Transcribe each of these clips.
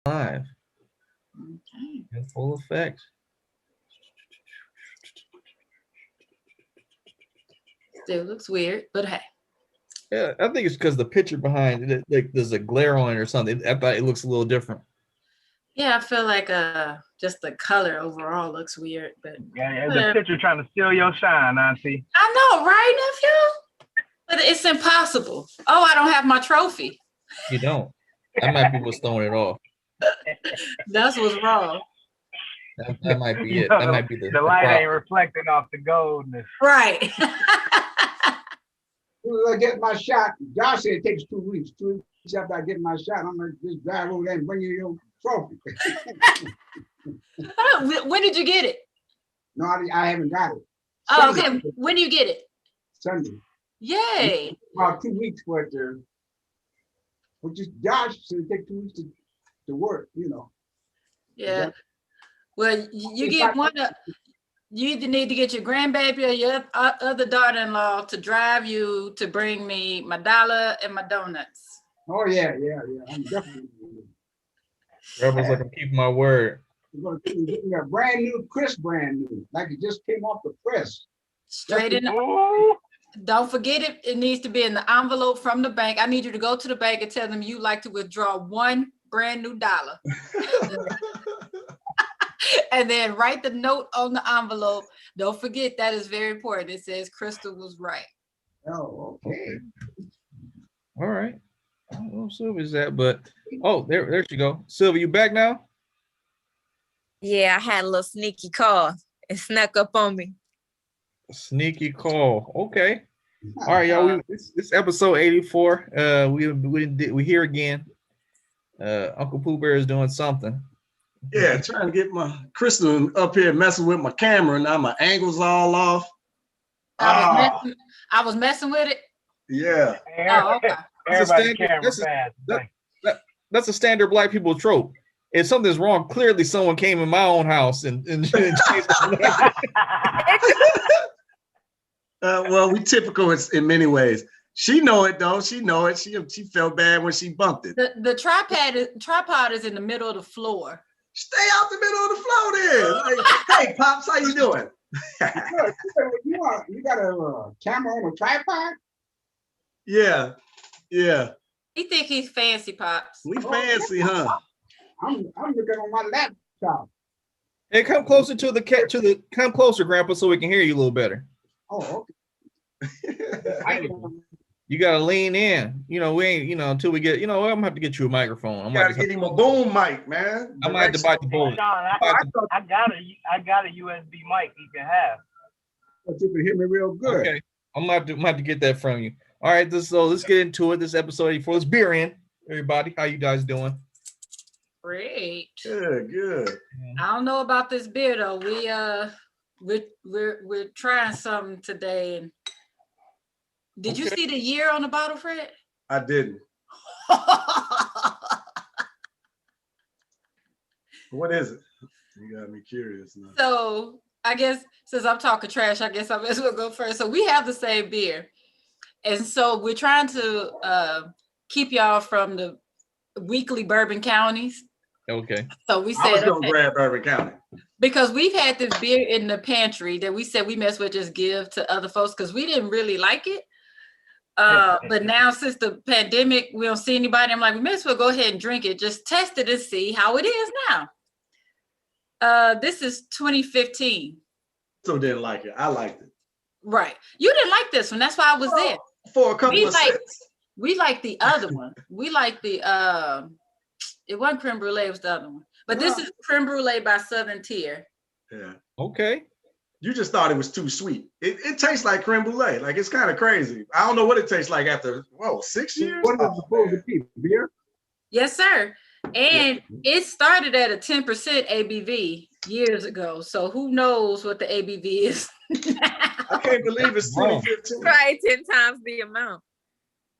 live Okay. in full effect. Still looks weird, but hey. Yeah, I think it's because the picture behind it, like there's a glare on it or something. I thought it looks a little different. Yeah, I feel like just the color overall looks weird, but Yeah, the whatever. picture trying to steal your shine, Auntie. I know, right, nephew? But it's impossible. Oh, I don't have my trophy. You don't. That might be what's throwing it off. That's what's wrong. That might be You it. That know, might be the the light ain't problem. reflecting off the goldness. Right. As soon as I get my shot, Josh said it takes 2 weeks. 2 weeks after I get my shot, I'm gonna just drive over there and bring you your trophy. When did you get it? No, I haven't got it. Oh, Sunday. okay. When do you get it? Sunday. Yay. About 2 weeks for it to, which is Josh said it take 2 weeks to work, you know. Yeah. Well, you get one of, you either need to get your grandbaby or your other daughter-in-law to drive you to bring me my dollar and my donuts. Oh yeah. I'm definitely Rebels like I'm keeping my word. gonna give me a brand new, crisp brand new, like it just came off the press. Straight in. Ooh. Don't forget it. It needs to be in the envelope from the bank. I need you to go to the bank and tell them you like to withdraw one brand new dollar. And then write the note on the envelope. Don't forget that is very important. It says Crystal was right. Oh, okay. All right. I don't know if Sylvia's that, but there she go. Sylvia, you back now? Yeah, I had a little sneaky call. It snuck up on me. Sneaky call. Okay. All right, y'all. This episode 84. We here again. Uncle Pooh Bear is doing something. Yeah, trying to get my Crystal up here messing with my camera. Now my angle's all off. I was messing with it. Yeah. Oh, okay. Everybody camera bad. That's a standard black people trope. If something's wrong, clearly someone came in my own house and changed it. Well, we typical in many ways. She know it though. She know it. She felt bad when she bumped it. The tripod is in the middle of the floor. Stay out the middle of the floor then. Like, hey, Pops, how you doing? You got a camera on a tripod? Yeah. He think he's fancy, Pops. We fancy, huh? I'm looking on my laptop. Hey, come closer come closer, Grandpa, so we can hear you a little better. Oh, okay. You gotta lean in. We ain't, until we get, I'm gonna have to get you a microphone. I'm gotta get him a boom mic, man. I might have to bite the bullet. Sean, I got a USB mic you can have. But you can hear me real good. Okay. I'm gonna have to get that from you. All right, so let's get into it. This episode 84. Let's beer in. Everybody, how you guys doing? Great. Good. I don't know about this beer though. We're trying something today. And did you see the year on the bottle, Fred? I didn't. What is it? You got me curious now. So I guess since I'm talking trash, I guess I may as well go first. So we have the same beer. And so we're trying to keep y'all from the weekly bourbon counties. Okay. So we I said was gonna grab Bourbon County. because we've had this beer in the pantry that we said we may as well just give to other folks because we didn't really like it. But now since the pandemic, we don't see anybody. I'm like, we may as well go ahead and drink it. Just test it and see how it is now. This is 2015. So didn't like it. I liked it. Right. You didn't like this one. That's why I was there. For a couple of cents. We like the other one. We like the it wasn't creme brulee, it was the other one. But this is creme brulee by Southern Tier. Yeah. Okay. You just thought it was too sweet. It tastes like creme brulee. Like it's kind of crazy. I don't know what it tastes like after 6 years. What is it supposed to be? Beer? Yes, sir. And it started at a 10% ABV years ago. So who knows what the ABV is now? I can't believe it's 2015. Probably 10 times the amount.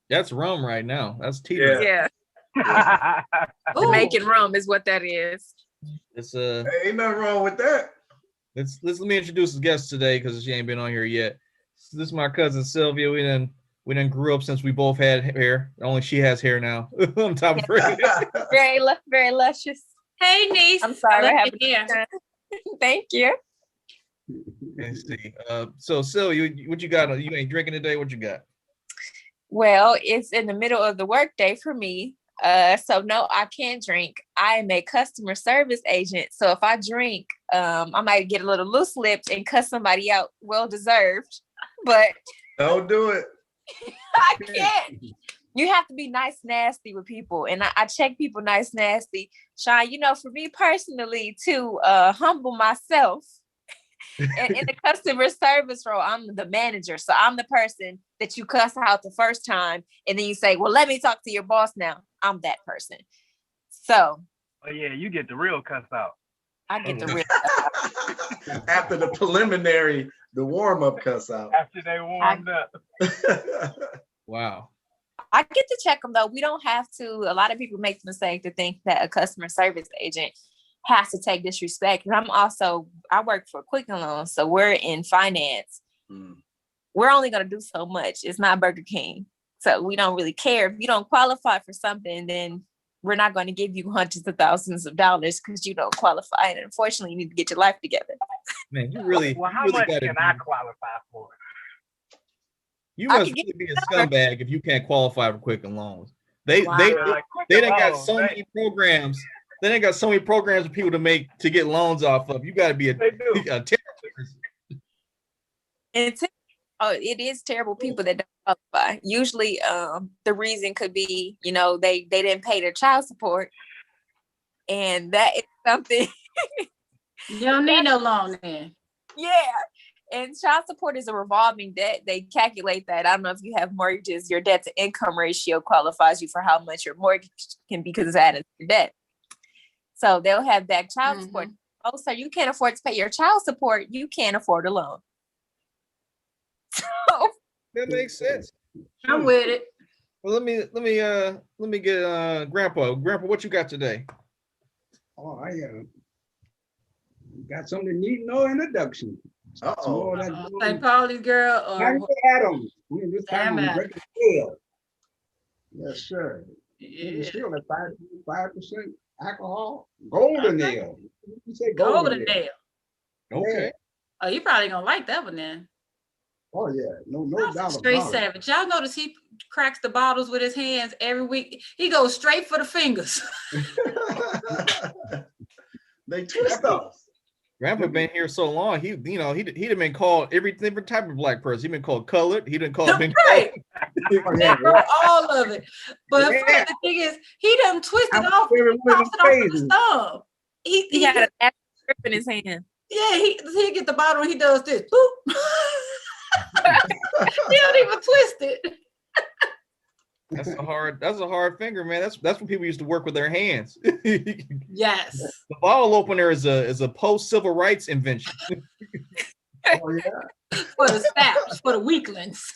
That's rum right now. That's tea. Yeah. Making rum is what that is. It's Hey, ain't nothing wrong with that. let me introduce the guest today because she ain't been on here yet. This is my cousin Sylvia. We We done grew up since we both had hair. Only she has hair now on top of her. Very luscious. Hey, niece. I'm sorry, I I love have your hair. Thank you. Let's see. So Sil, what you got? You ain't drinking today? What you got? Well, it's in the middle of the workday for me. So no, I can't drink. I am a customer service agent. So if I drink, I might get a little loose lipped and cuss somebody out. Well deserved. But Don't do it. I can't. You have to be nice, nasty with people. And I check people nice, nasty. Sean, for me personally, to humble myself, and in the customer service role, I'm the manager. So I'm the person that you cuss out the first time. And then you say, well, let me talk to your boss now. I'm that person. So. Oh yeah, you get the real cuss out. I get the real After the preliminary, the warm-up cuss out. After they warmed up. Wow. I get to check them though. We don't have to. A lot of people make the mistake to think that a customer service agent has to take disrespect. And I work for Quicken Loans, so we're in finance. We're only going to do so much. It's not Burger King. So we don't really care. If you don't qualify for something, then we're not going to give you hundreds of thousands of dollars because you don't qualify. And unfortunately, you need to get your life together. Man, you really. Well, how you really much can I qualify for? You must really be a scumbag if you can't qualify for Quicken Loans. They done got so many programs. They done got so many programs for people to get loans off of. You got to be a terrible person. It is terrible people that don't qualify. Usually, the reason could be, they didn't pay their child support, and that is something. You don't need no loan then. Yeah. And child support is a revolving debt. They calculate that. I don't know if you have mortgages, your debt to income ratio qualifies you for how much your mortgage can be because it's added to your debt. So they'll have that child support. Oh, so you can't afford to pay your child support. You can't afford a loan. So that makes sense. I'm with it. Well, let me get Grandpa. Grandpa, what you got today? Oh, I got something need no introduction. St. Pauli's girl or Adams. This time I'm drinking ale. Yes, sir. It's still at 5% alcohol. Golden ale. You say golden ale. Okay. Yeah. Oh, you probably gonna like that one then. Oh yeah, no doubt. Straight savage. Y'all notice he cracks the bottles with his hands every week. He goes straight for the fingers. They twist up. Grandpa been here so long. He'd been called every different type of black person. He'd been called colored. He didn't call him right. All of it. But the thing is, he done twisted off with his thumb. He got a grip in his hand. Yeah, he get the bottle and he does this. Boop. He don't even twist it. That's a hard finger, man. That's when people used to work with their hands. Yes. The bottle opener is a post-civil rights invention. Oh yeah. For the snaps, for the weaklings.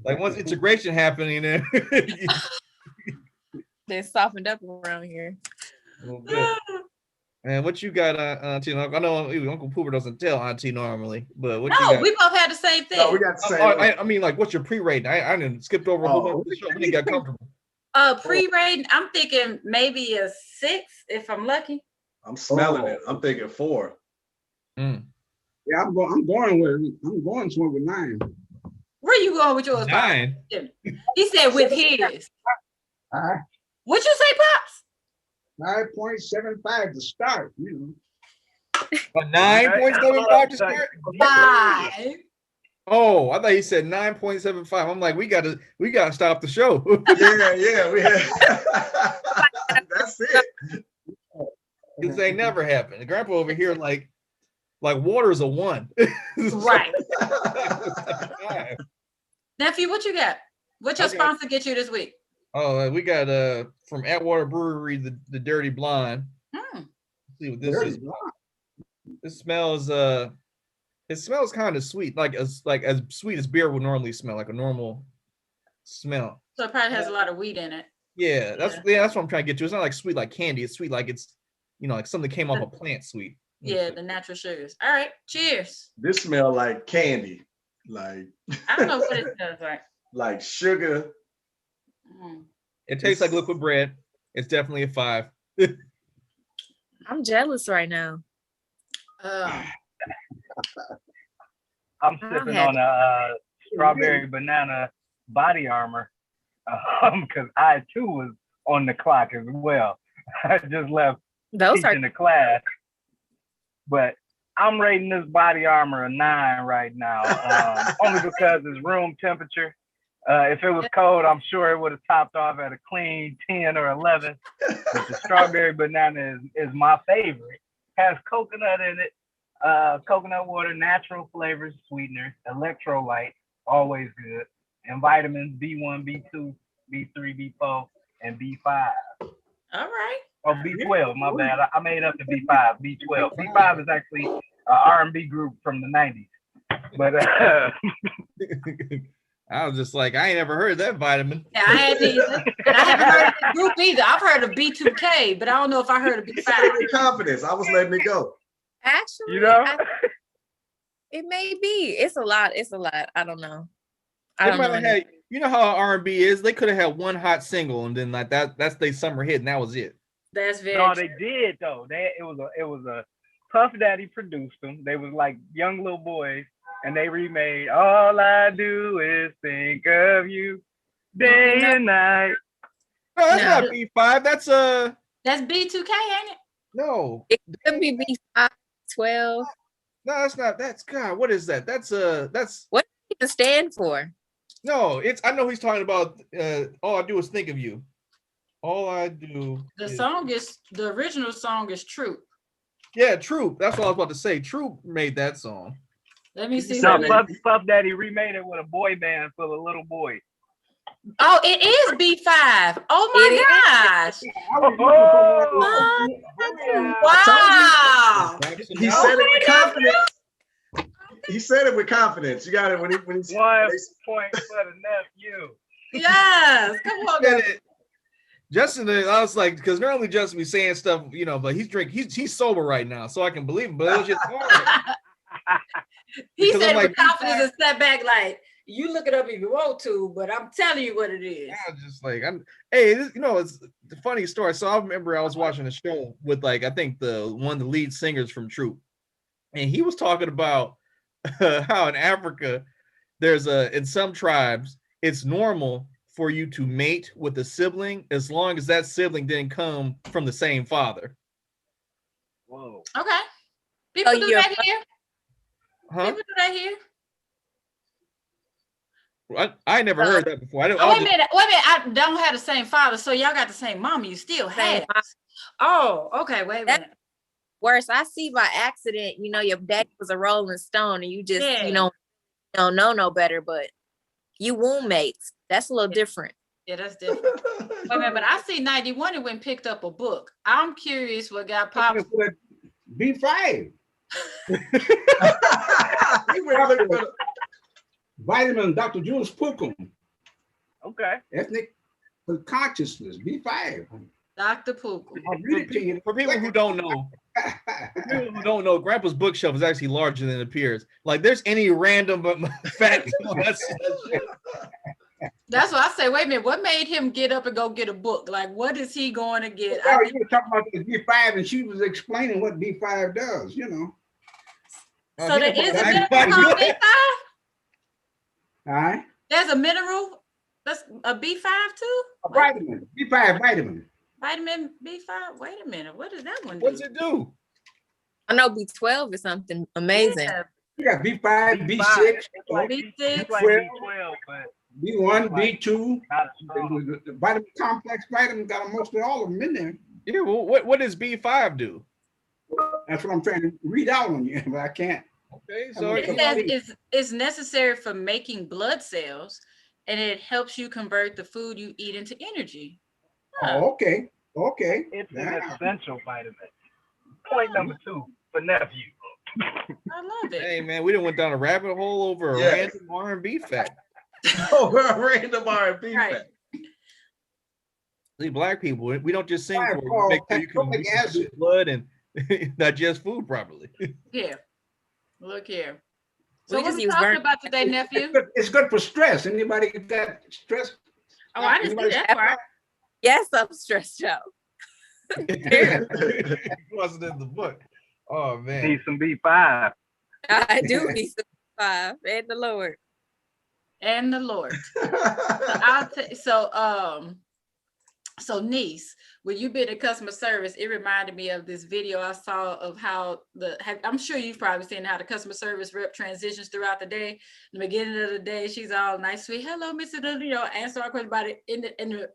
Like once integration happening, then they're softened up around here. And what you got, Auntie? I know Uncle Pooper doesn't tell Auntie normally, but what you No, got? we both had the same thing. No, we got the same. I mean, like, what's your pre-rating? I didn't skipped over a whole bunch of the show. We didn't get comfortable. Pre-rating, I'm thinking maybe a 6 if I'm lucky. I'm smelling it. I'm thinking 4. Mm. Yeah, I'm going somewhere with 9. Where you going with yours? 9. He said with his. What'd you say, Pops? 9.75 to start, A 9.75 to start? 5. Oh, I thought he said 9.75. I'm like, we gotta stop the show. Yeah, we have. That's it. This ain't never happened. The grandpa over here, like water is a 1. Right. Nephew, what you got? What your sponsor get you this week? Oh, we got from Atwater Brewery the Dirty Blonde. Let's see what this is. This smells it smells kind of sweet, like as sweet as beer would normally smell, like a normal smell. So it probably has a lot of wheat in it. Yeah, that's what I'm trying to get to. It's not like sweet like candy. It's sweet like it's like something came off a plant sweet. Yeah, the natural sugars. All right, cheers. This smell like candy. Like I don't know what it smells like. like sugar. It tastes like liquid bread. It's definitely a 5. I'm jealous right now. I'm sipping on a strawberry banana body armor because I too was on the clock as well. I just left teaching the class, but I'm rating this body armor a 9 right now, only because it's room temperature. If it was cold, I'm sure it would have topped off at a clean 10 or 11. But the strawberry banana is my favorite. Has coconut in it, coconut water, natural flavors, sweeteners, electrolytes, always good, and vitamins B1, B2, B3, B4, and B5. All right. Oh, B12, my bad. I made up the B5, B12. B5 is actually an R&B group from the 90s. But I was just like, I ain't never heard of that vitamin. Yeah, I hadn't either. And I haven't heard of the group either. I've heard of B2K, but I don't know if I heard of B5. With confidence, I was letting it go. Actually, it may be. It's a lot. I don't know. You know how R&B is? They could have had one hot single and then like that's their summer hit and that was it. That's very no, true. they did though. It was a Puff Daddy produced them. They was like young little boys, and they remade "All I Do Is Think of You" day and night. No, that's not B5. That's B2K, ain't it? No. It could be B5, 12. No, that's not. That's God. What is that? That's what does it stand for? No, I know he's talking about All I Do Is Think of You. All I do. The original song is Troop. Yeah, Troop. That's what I was about to say. Troop made that song. Let me see. No, Puff Daddy remade it with a boy band full of little boys. Oh, it is B5. Oh my gosh. Wow. He said it with confidence. He said it with confidence. You got it when he 1 point for the nephew. Yes. Come on. Justin, I was like, because normally Justin be saying stuff, but he's sober right now, so I can believe him. But it was just hard. He said with confidence and step back, like, you look it up if you want to, but I'm telling you what it is. I was just like, it's the funny story. So I remember I was watching a show with I think one of the lead singers from Troop, and he was talking about how in Africa, in some tribes, it's normal for you to mate with a sibling as long as that sibling didn't come from the same father. Whoa. Okay. People do that here. Huh? People do that here. I never heard that before. Wait a minute. I don't have the same father, so y'all got the same mama. You still have. Oh, okay. Wait a minute. Worse, I see by accident, your daddy was a Rolling Stone and you just, don't know no better, but you womb mates. That's a little different. Yeah, that's different. Wait a minute, but I see 91 and went and picked up a book. I'm curious what got popped. B5. Vitamin Dr. Jules Pookum. Okay. Ethnic consciousness, B5. Dr. Pookum. I'll read it to you. For people who don't know, Grandpa's bookshelf is actually larger than it appears. Like there's any random fact. That's why I say, wait a minute, what made him get up and go get a book? Like, what is he going to get? You were talking about the B5 and she was explaining what B5 does, So there is a mineral called B5? All right. There's a mineral that's a B5 too? A vitamin. B5 vitamin. Vitamin B5? Wait a minute. What does that one do? What does it do? I know B12 is something amazing. Yeah. You got B5, B6, B6, B12, but B1, B2. The vitamin complex vitamin got mostly all of them in there. Yeah, well, what does B5 do? That's what I'm trying to read out on you, but I can't. Okay, so it says it's necessary for making blood cells, and it helps you convert the food you eat into energy. Huh. Oh, okay. It's an essential vitamin. Point number 2 for nephew. I love it. Hey man, we done went down a rabbit hole over a random R&B fact. Over a random R&B fact. See, black people, we don't just sing for it. Make sure you can use blood and digest food properly. Here, look here. So what are we talking about today, nephew? It's good for stress. Anybody get that stress? Oh, I didn't see that part. Yes, I'm stressed out. It wasn't in the book. Oh man. Need some B5. I do need some B5 and the Lord. And the Lord. So niece, when you been in customer service, it reminded me of this video I saw of how I'm sure you've probably seen how the customer service rep transitions throughout the day. In the beginning of the day, she's all nice, sweet, hello, Mr. Answer our question about it in the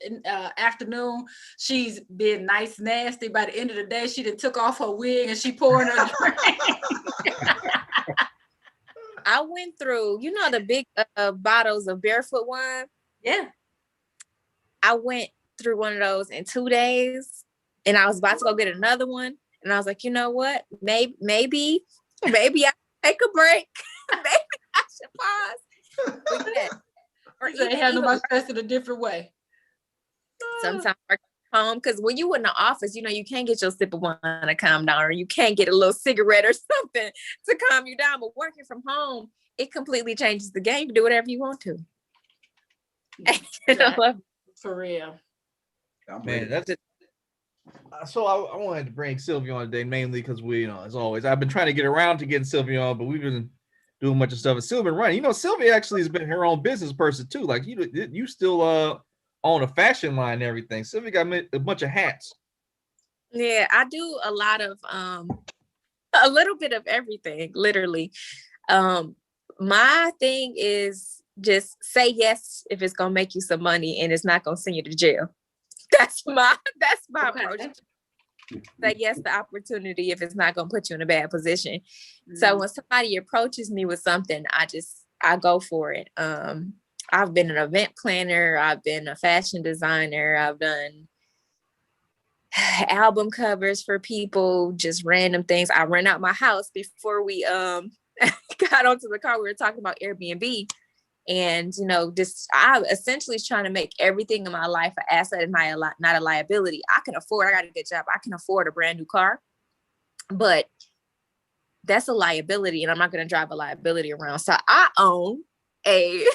afternoon. She's being nice, nasty. By the end of the day, she done took off her wig and she pouring her drink. I went through, the big bottles of barefoot wine. Yeah. I went through one of those in 2 days, and I was about to go get another one, and I was like, you know what? Maybe I take a break. Maybe I should pause. But yeah. Or even handle my stress in a different way. Sometimes work from home, because when you in the office, you can't get your sip of wine to calm down, or you can't get a little cigarette or something to calm you down. But working from home, it completely changes the game. You do whatever you want to. For real. Man, that's it. So I wanted to bring Sylvia on today, mainly because we, as always, I've been trying to get around to getting Sylvia on, but we've been doing a bunch of stuff. And Sylvia been running. Sylvia actually has been her own business person too. Like you still own a fashion line and everything. Sylvia got a bunch of hats. Yeah, I do a lot of a little bit of everything, literally. My thing is just say yes if it's gonna make you some money and it's not gonna send you to jail. That's my approach. Say yes to opportunity if it's not gonna put you in a bad position. Mm-hmm. So when somebody approaches me with something, I go for it. I've been an event planner, I've been a fashion designer, I've done album covers for people, just random things. I rent out my house. Before we got onto the car, we were talking about Airbnb. And, I'm essentially trying to make everything in my life an asset and not a liability. I got a good job. I can afford a brand new car, but that's a liability and I'm not going to drive a liability around. So I own a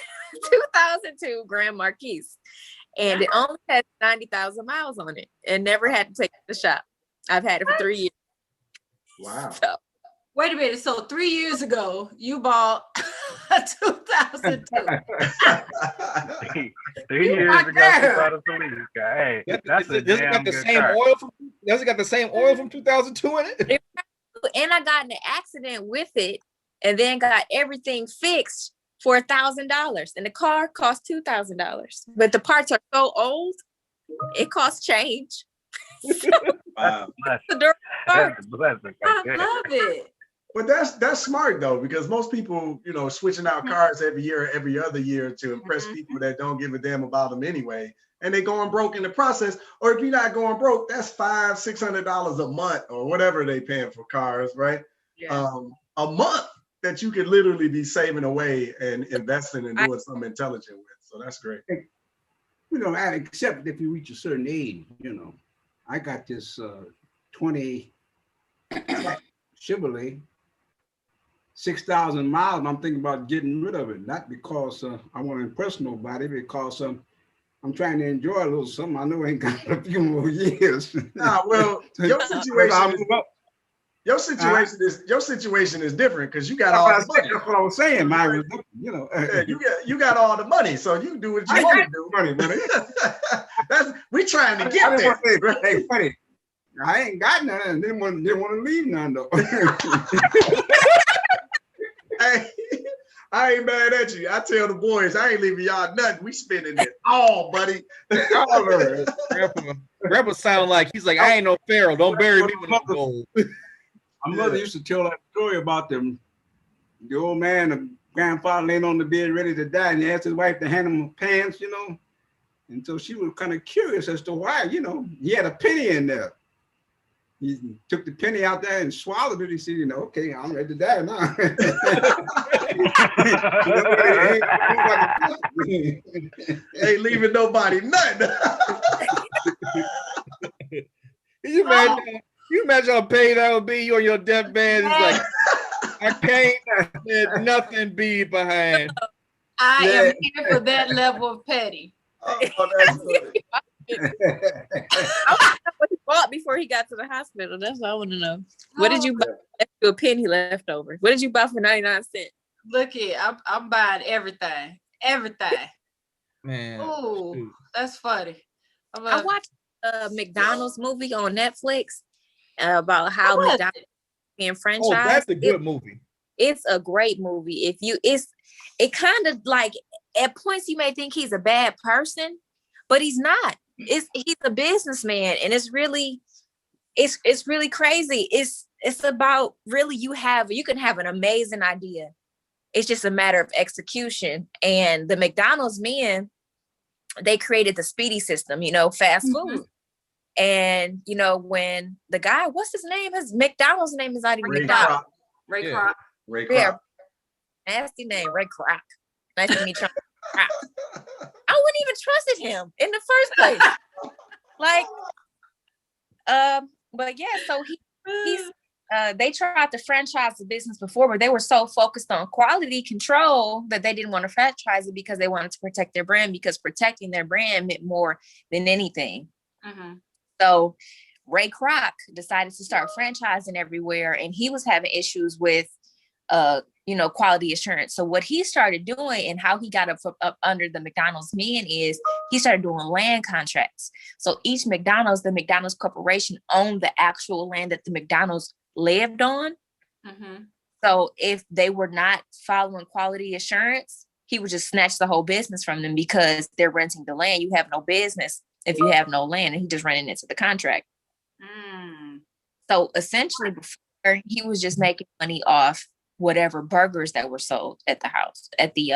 2002 Grand Marquis and it only has 90,000 miles on it and never had to take it to the shop. I've had it for 3 years. Wow. So, wait a minute. So 3 years ago, you bought a 2002. 3 years ago, you bought a police car. Hey, that's a damn good car. Does it got the same oil from 2002 in it? And I got in an accident with it and then got everything fixed for $1,000. And the car cost $2,000. But the parts are so old, it costs change. Wow. I love it. But that's smart though, because most people, switching out cars every year, every other year to impress people that don't give a damn about them anyway, and they going broke in the process. Or if you're not going broke, that's $500-600 a month or whatever they paying for cars, right? Yeah. A month that you could literally be saving away and investing and doing something intelligent with. So that's great. Except if you reach a certain age, I got this 20 Chevrolet. 6,000 miles. I'm thinking about getting rid of it, not because I want to impress nobody, because I'm trying to enjoy a little something. I know I ain't got a few more years. Well, your situation is different because you got all the money. That's what I was saying, man. You got all the money, so you do what you want to do. Money, buddy. We trying to get there. Hey, funny. I ain't got none, and didn't want to leave none though. Hey, I ain't mad at you. I tell the boys, I ain't leaving y'all nothing. We spending it all, buddy. All of it. Grandpa sound like he's like, I ain't no pharaoh. Don't bury me with no gold. My mother used to tell that story about the old man, the grandfather laying on the bed ready to die, and he asked his wife to hand him pants, And so she was kind of curious as to why, he had a penny in there. He took the penny out there and swallowed it. He said, okay, I'm ready to die now. Ain't leaving nobody nothing. You imagine how paid that would be? You on your deathbed. It's like, I can't let nothing be behind. I am here for that level of petty. Oh, that's funny. I want to know what he bought before he got to the hospital. That's what I want to know. What did you buy? A penny left over. What did you buy for 99 cents? Look here, I'm buying everything. Man. Ooh, shoot. that's funny. I watched a McDonald's movie on Netflix about how McDonald's being franchised. Oh, that's a good movie. It's a great movie. It kind of like at points you may think he's a bad person, but he's not. He's a businessman, and it's really crazy. It's about really you can have an amazing idea. It's just a matter of execution. And the McDonald's men, they created the Speedy system, fast food. And when the guy, what's his name? His McDonald's name is not even McDonald's. Ray Kroc. Ray Kroc. Nasty name, Ray Kroc. Nice to meet you. I wouldn't even trusted him in the first place. But yeah, so they tried to franchise the business before, but they were so focused on quality control that they didn't want to franchise it because they wanted to protect their brand, because protecting their brand meant more than anything. So Ray Kroc decided to start franchising everywhere, and he was having issues with quality assurance. So what he started doing and how he got up under the McDonald's men is he started doing land contracts. So each McDonald's, the McDonald's corporation, owned the actual land that the McDonald's lived on. So if they were not following quality assurance, he would just snatch the whole business from them because they're renting the land. You have no business if you have no land, and he just running into the contract. So essentially before, he was just making money off whatever burgers that were sold at the house, at the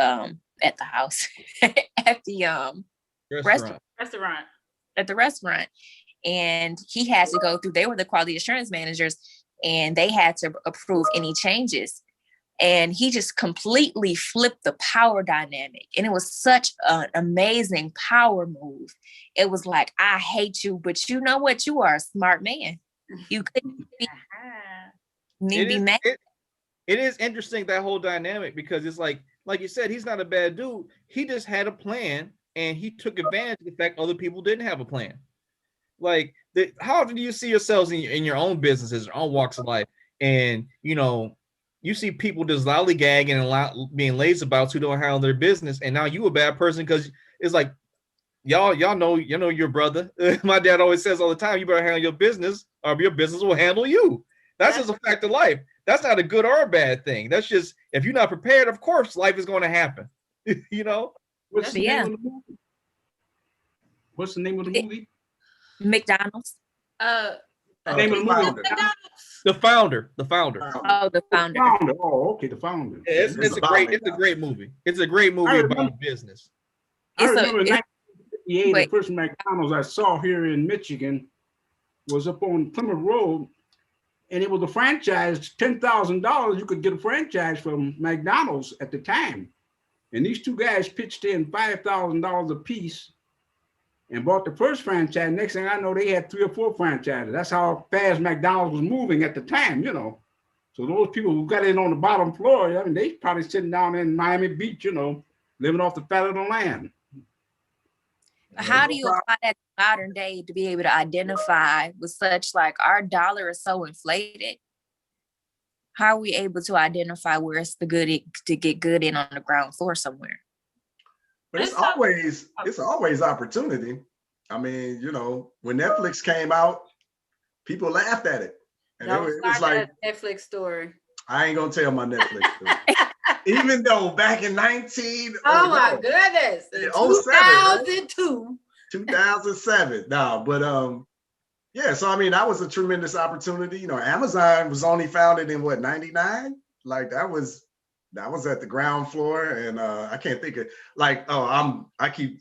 restaurant. At the restaurant. And he had to go through, they were the quality assurance managers, and they had to approve any changes. And he just completely flipped the power dynamic. And it was such an amazing power move. It was like, I hate you, but you know what? You are a smart man. You couldn't be mad. It is interesting, that whole dynamic, because it's like you said, he's not a bad dude. He just had a plan, and he took advantage of the fact other people didn't have a plan. Like, how often do you see yourselves in your own businesses, your own walks of life, and you see people just lollygagging and being lazy about who don't handle their business, and now you a bad person because it's like y'all know your brother. My dad always says all the time, you better handle your business or your business will handle you. That's just a fact of life. That's not a good or a bad thing. That's just, if you're not prepared, of course, life is going to happen. What's the name of the movie? What's the name of the movie? McDonald's. The name of the movie. The Founder. Oh, The Founder. Oh, okay, The Founder. Yeah, it's a great movie. It's a great movie about business. I remember in 1958, the first McDonald's I saw here in Michigan was up on Plymouth Road, and it was a franchise, $10,000. You could get a franchise from McDonald's at the time. And these two guys pitched in $5,000 a piece and bought the first franchise. Next thing I know, they had 3 or 4 franchises. That's how fast McDonald's was moving at the time, So those people who got in on the bottom floor, I mean, they probably sitting down in Miami Beach, living off the fat of the land. How do you apply that to modern day to be able to identify with such, like, our dollar is so inflated? How are we able to identify where it's to get good in on the ground floor somewhere? But it's always opportunity. I mean, when Netflix came out, people laughed at it. And it's like Netflix story. I ain't gonna tell my Netflix story. Even though back in my goodness, 2002, 2007. No, but yeah. So I mean, that was a tremendous opportunity. Amazon was only founded in 99. Like that was at the ground floor, and I can't think of I keep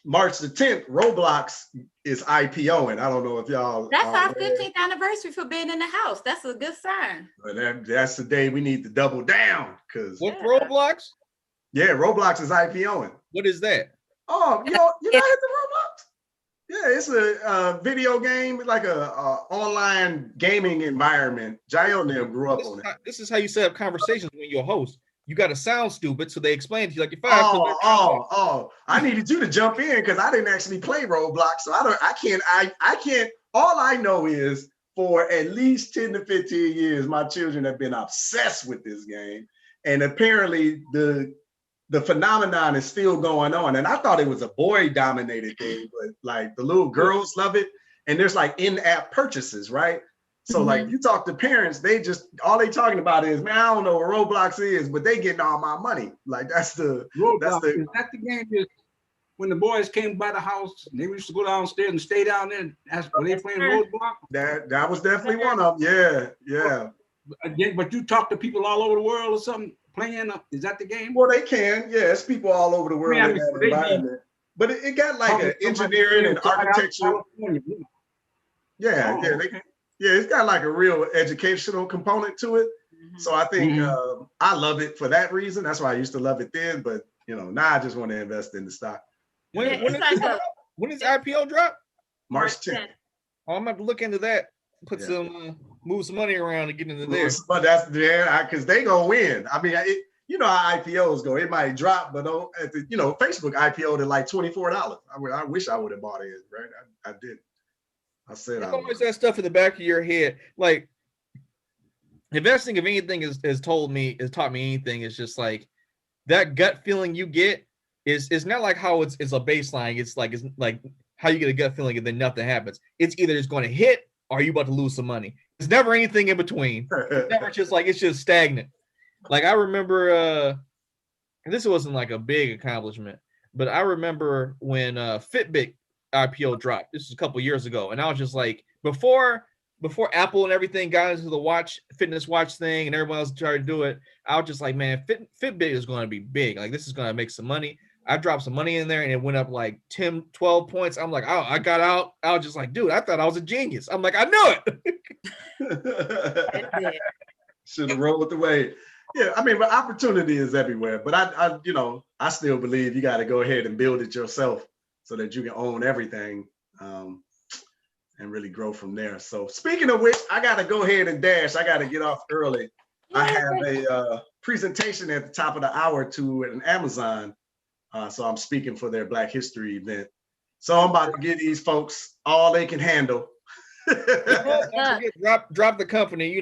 March the 10th. Roblox is IPOing. I don't know if y'all. That's our 15th anniversary for being in the house. That's a good sign. But that's the day we need to double down, because Roblox? Yeah, Roblox is IPOing. What is that? Oh, you know hit the Roblox? Yeah, it's a video game, like a online gaming environment. Jayo and them grew up on it. This is how you set up conversations when you're a host. You got to sound stupid, so they explain to you like you're fired. I needed you to jump in because I didn't actually play Roblox, so I can't. All I know is for at least 10 to 15 years, my children have been obsessed with this game, and apparently the phenomenon is still going on. And I thought it was a boy-dominated thing, but like the little girls love it, and there's like in-app purchases, right? So like you talk to parents, they just all they talking about is, man, I don't know what Roblox is, but they getting all my money. Like that's the is that the game is when the boys came by the house, they used to go downstairs and stay down there. That's when they playing Roblox. That was definitely one of them. Yeah. Again, but you talk to people all over the world or something playing. Is that the game? Well, they can. Yeah, it's people all over the world in that environment. But it got like an engineering and architecture. Yeah, it's got like a real educational component to it. So I think I love it for that reason. That's why I used to love it then. But now I just want to invest in the stock. When does IPO drop? March 10th. Oh, I'm gonna have to look into that. Move some money around to get into there. But that's because they gonna win. I mean, how IPOs go. It might drop, but Facebook IPO'd at like $24. I wish I would have bought in, right? I did. I said There's always that stuff in the back of your head. Like investing, if anything has taught me anything, it's just like that gut feeling you get is not like how it's a baseline. It's like how you get a gut feeling and then nothing happens. It's either it's going to hit or are you about to lose some money. There's never anything in between. It's never just like it's just stagnant. Like I remember and this wasn't like a big accomplishment, but I remember when Fitbit IPO dropped. This was a couple years ago, and I was just like, before Apple and everything got into the fitness watch thing, and everyone else tried to do it, I was just like, man, Fitbit is going to be big. Like this is going to make some money. I dropped some money in there, and it went up like 10, 12 points. I'm like, oh, I got out. I was just like, dude, I thought I was a genius. I'm like, I knew it. Should have rolled the way. Yeah, I mean, but opportunity is everywhere. But I still believe you got to go ahead and build it yourself so that you can own everything and really grow from there. So speaking of which, I got to go ahead and dash. I got to get off early. I have a presentation at the top of the hour to an Amazon. So I'm speaking for their Black History event. So I'm about to give these folks all they can handle. Don't forget, drop the company.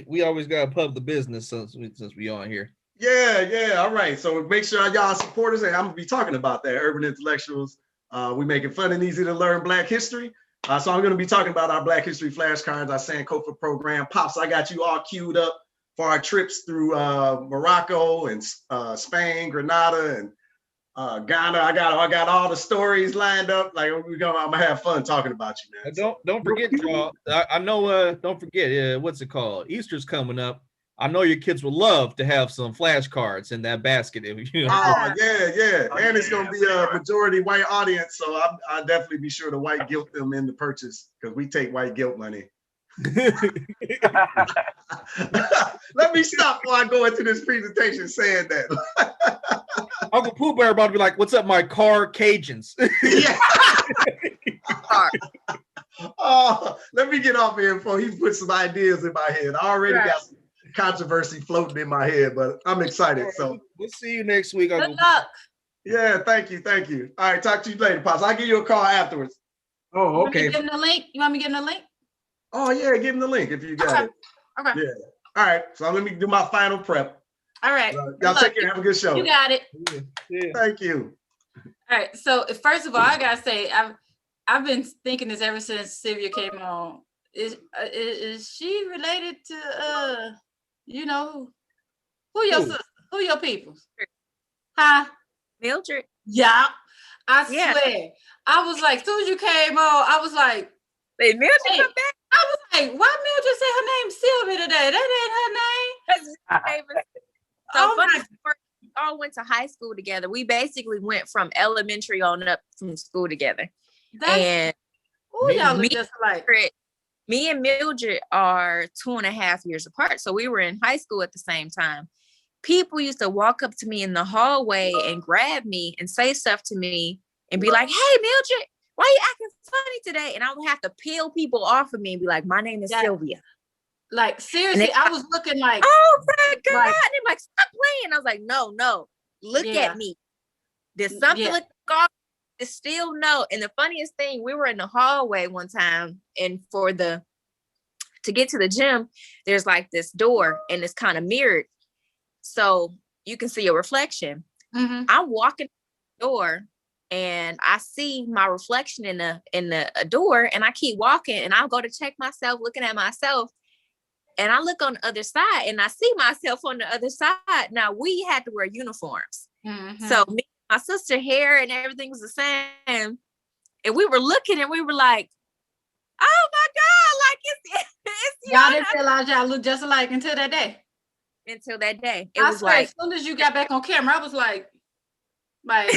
We always gotta pub the business since we on here. Yeah. All right. So make sure y'all support us, and I'm gonna be talking about that. Urban Intellectuals. We making fun and easy to learn Black history. So I'm gonna be talking about our Black History flashcards, our Sankofa program. Pops, I got you all queued up for our trips through Morocco and Spain, Grenada, and Ghana. I got all the stories lined up. Like I'm gonna have fun talking about you, man. Don't forget, y'all. I know. Don't forget. What's it called? Easter's coming up. I know your kids would love to have some flashcards in that basket. Oh yeah. And it's gonna be a majority white audience, so I'll definitely be sure to white guilt them in the purchase because we take white guilt money. Let me stop before I go into this presentation saying that. Uncle Pooh Bear about to be like, "What's up, my car Cajuns?" Yeah. Let me get off here before he puts some ideas in my head. I already got some controversy floating in my head, but I'm excited. So we'll see you next week. Good luck. Yeah, thank you. All right, talk to you later, Pops. I'll give you a call afterwards. Oh, okay. You want me to give him the link? You want me to give him the link? Oh yeah, give him the link if you got it. Okay. Yeah. All right. So let me do my final prep. All right. Y'all take care. Have a good show. You got it. Yeah. Thank you. All right. So first of all, I gotta say, I've been thinking this ever since Sylvia came on. Is she related to who your sister? Who your people? Huh? Mildred. Yeah. I swear. I was like, as soon as you came on, I was like, hey, Mildred come back. I was like, why Mildred said her name's Sylvia today? That ain't her name. So funny. We all went to high school together. We basically went from elementary on up from school together. Y'all look just alike. Me and Mildred are 2.5 years apart. So we were in high school at the same time. People used to walk up to me in the hallway and grab me and say stuff to me and be like, "Hey, Mildred, why are you acting funny today? And I would have to peel people off of me and be like, my name is Sylvia. Like, seriously, I was looking like, oh my God. Like, and they're like, stop playing. I was like, no, look at me. There's something look off. It's still no. And the funniest thing, we were in the hallway one time, and to get to the gym, there's like this door and it's kind of mirrored. So you can see your reflection. Mm-hmm. I'm walking the door and I see my reflection in the door, and I keep walking, and I'll go to check myself, looking at myself. And I look on the other side and I see myself on the other side. Now we had to wear uniforms. Mm-hmm. So me, my sister, hair and everything was the same. And we were looking and we were like, oh my God, like it's y'all didn't realize y'all look just alike until that day. It was like, as soon as you got back on camera, I was like I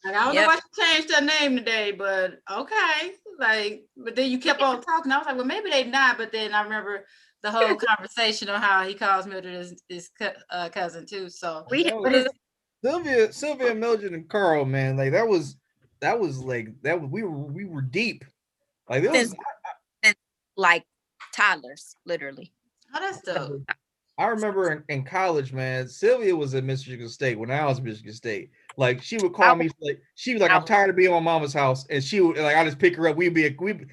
don't know why she changed her name today, but okay. Like, but then you kept on talking. I was like, well, maybe they not. But then I remember the whole conversation on how he calls Mildred his cousin too. So Sylvia, Mildred, and Carl, man, like that was we were deep. Like it was like toddlers, literally. Oh, that's dope. I remember in college, man, Sylvia was at Michigan State when I was at Michigan State. Like she would call me, like she was like, I'm tired of being on mama's house, and she would like I just pick her up.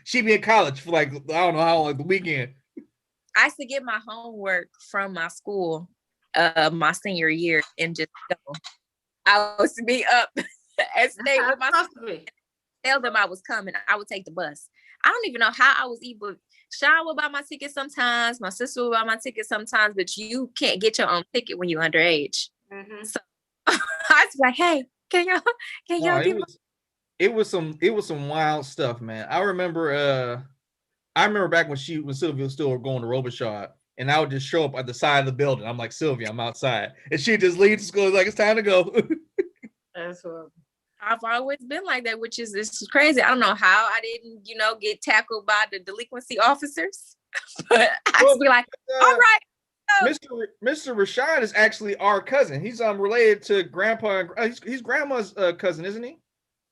She'd be in college for like I don't know how long, like the weekend. I used to get my homework from my school, my senior year, and just go. I was to be up and stay with my sister. Tell them I was coming. I would take the bus. I don't even know how I was able. Sean would buy my ticket sometimes. My sister would buy my ticket sometimes, but you can't get your own ticket when you're underage. Mm-hmm. So I was like, "Hey, can y'all give?" It was some wild stuff, man. I remember back when Sylvia was still going to Robichaud, and I would just show up at the side of the building. I'm like, Sylvia, I'm outside, and she'd just leave the school like it's time to go. That's what. I've always been like that, which is this is crazy. I don't know how I didn't, get tackled by the delinquency officers, but I just be like, all right. Mr. Rashad is actually our cousin. He's related to Grandpa. He's Grandma's cousin, isn't he?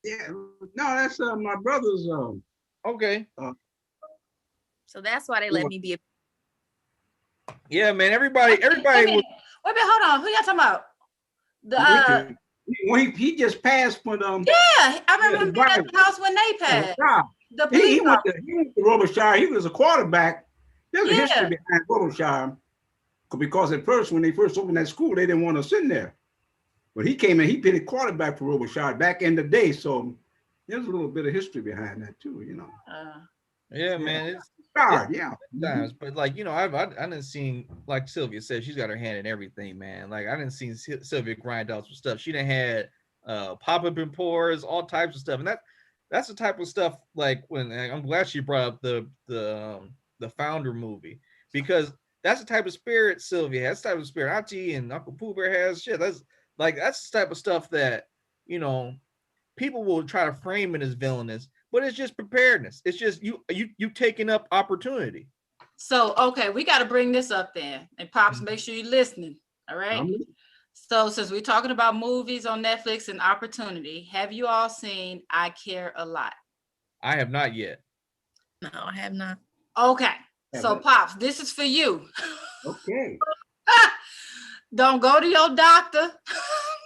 Yeah. No, that's my brother's. Okay. So that's why they let me be. Yeah, man. Everybody. Wait a minute, hold on. Who y'all talking about? He just passed when I remember being at the house when they passed. He went to Robichaud. He was a quarterback. There's a history behind Robichaud, because at first when they first opened that school, they didn't want us in there. But he came in, he played quarterback for Robichaud back in the day. So there's a little bit of history behind that too, Yeah, man. It's Sometimes, but like I didn't see, like Sylvia said, she's got her hand in everything, man. Like I didn't see Sylvia grind out some stuff. She done had pop-up and pours, all types of stuff, and that's the type of stuff. Like when I'm glad she brought up the Founder movie, because that's the type of spirit Sylvia has. That's the type of spirit Auntie and Uncle Pooh Bear has. Shit, that's the type of stuff that people will try to frame it as villainous. But it's just preparedness. It's just you taking up opportunity. So, okay, we got to bring this up then. And Pops, make sure you're listening. All right. So since we're talking about movies on Netflix and opportunity, have you all seen I Care a Lot? I have not yet. No, I have not. Okay. So Pops, this is for you. Okay. Don't go to your doctor.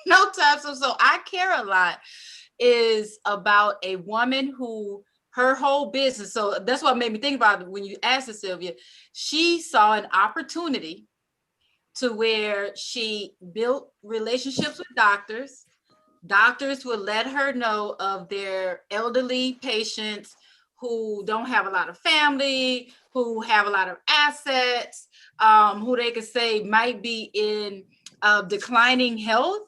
No time. So I Care a Lot is about a woman who her whole business. So that's what made me think about it when you asked her, Sylvia. She saw an opportunity to where she built relationships with doctors. Doctors would let her know of their elderly patients who don't have a lot of family, who have a lot of assets, who they could say might be in declining health.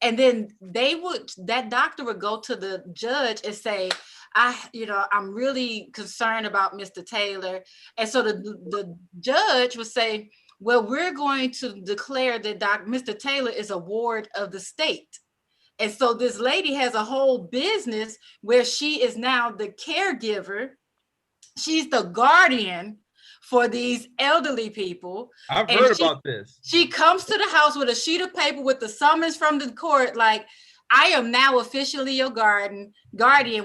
And then that doctor would go to the judge and say, I'm really concerned about Mr. Taylor. And so the judge would say, well, we're going to declare that Mr. Taylor is a ward of the state. And so this lady has a whole business where she is now the caregiver. She's the guardian for these elderly people. I've heard about this. She comes to the house with a sheet of paper with the summons from the court, like, I am now officially your guardian.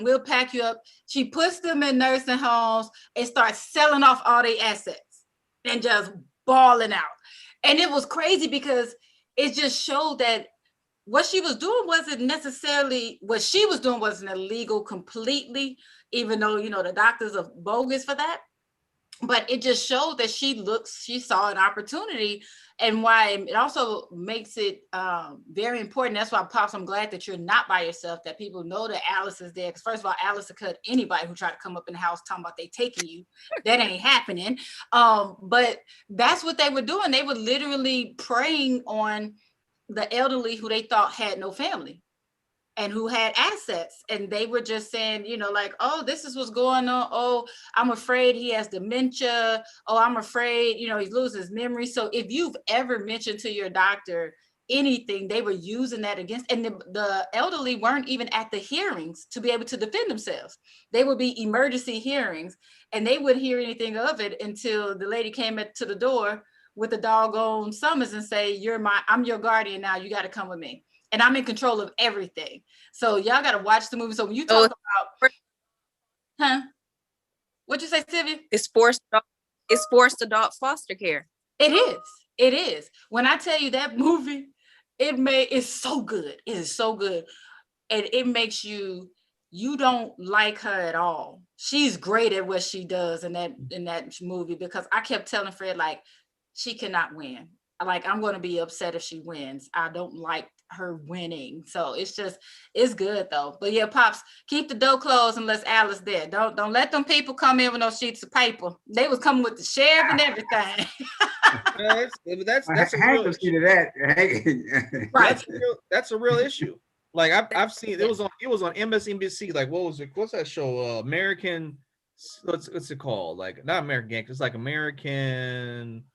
We'll pack you up. She puts them in nursing homes and starts selling off all their assets and just balling out. And it was crazy because it just showed that what she was doing wasn't necessarily, what she was doing wasn't illegal completely, even though, you know, the doctors are bogus for that. But it just showed that she saw an opportunity, and why it also makes it very important. That's why, Pops, I'm glad that you're not by yourself, that people know that Alice is there. Because first of all, Alice will cut anybody who try to come up in the house talking about they taking you. That ain't happening. But that's what they were doing. They were literally preying on the elderly who they thought had no family and who had assets, and they were just saying, you know, like, oh, this is what's going on. Oh, I'm afraid he has dementia. Oh, I'm afraid, you know, he's losing his memory. So if you've ever mentioned to your doctor anything, they were using that against, and the elderly weren't even at the hearings to be able to defend themselves. They would be emergency hearings, and they wouldn't hear anything of it until the lady came to the door with a doggone summons and say, I'm your guardian now, you got to come with me. And I'm in control of everything. So y'all got to watch the movie. So when you talk about, what'd you say, Sylvia? It's forced adult foster care. It is. When I tell you that movie, it's so good. It is so good. And it makes you don't like her at all. She's great at what she does in that movie, because I kept telling Fred, like, she cannot win. Like, I'm going to be upset if she wins. I don't like her winning. So it's good though. But yeah, Pops, keep the door closed unless Alice there. Don't let them people come in with no sheets of paper. They was coming with the sheriff and everything. That's a real issue. Right. That's a real issue. Like I've seen it was on MSNBC. Like what's that show? American, what's it called? Like not American Gangster, it's like American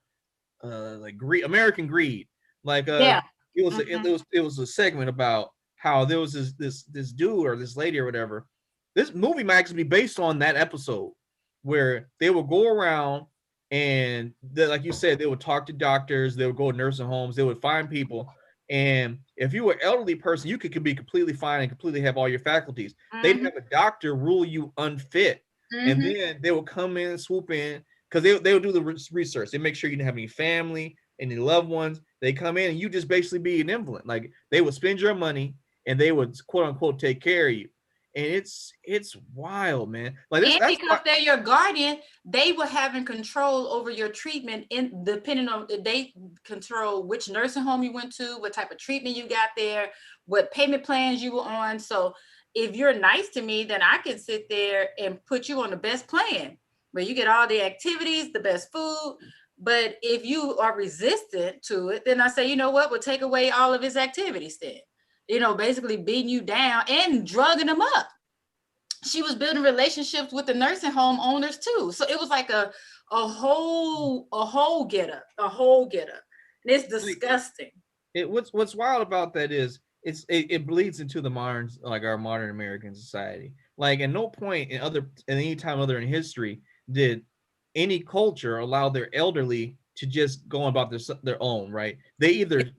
American Greed. Like yeah. It was a segment about how there was this dude or this lady or whatever. This movie might actually be based on that episode where they would go around and like you said, they would talk to doctors, they would go to nursing homes, they would find people. And if you were an elderly person, you could be completely fine and completely have all your faculties. They'd have a doctor rule you unfit. And then they would come in and swoop in, because they would do the research. They make sure you didn't have any family, any loved ones. They come in and you just basically be an invalid. Like they would spend your money and they would quote unquote take care of you. And it's wild, man. Like that's because they're your guardian, they were having control over your treatment, depending on, they control which nursing home you went to, what type of treatment you got there, what payment plans you were on. So if you're nice to me, then I can sit there and put you on the best plan where you get all the activities, the best food. But if you are resistant to it, then I say, you know what, we'll take away all of his activities then. You know, basically beating you down and drugging them up. She was building relationships with the nursing home owners too. So it was like a whole get up. And it's disgusting. What's wild about that is it bleeds into the our modern American society. Like at no point at any time other in history did any culture allow their elderly to just go about their own, right? They either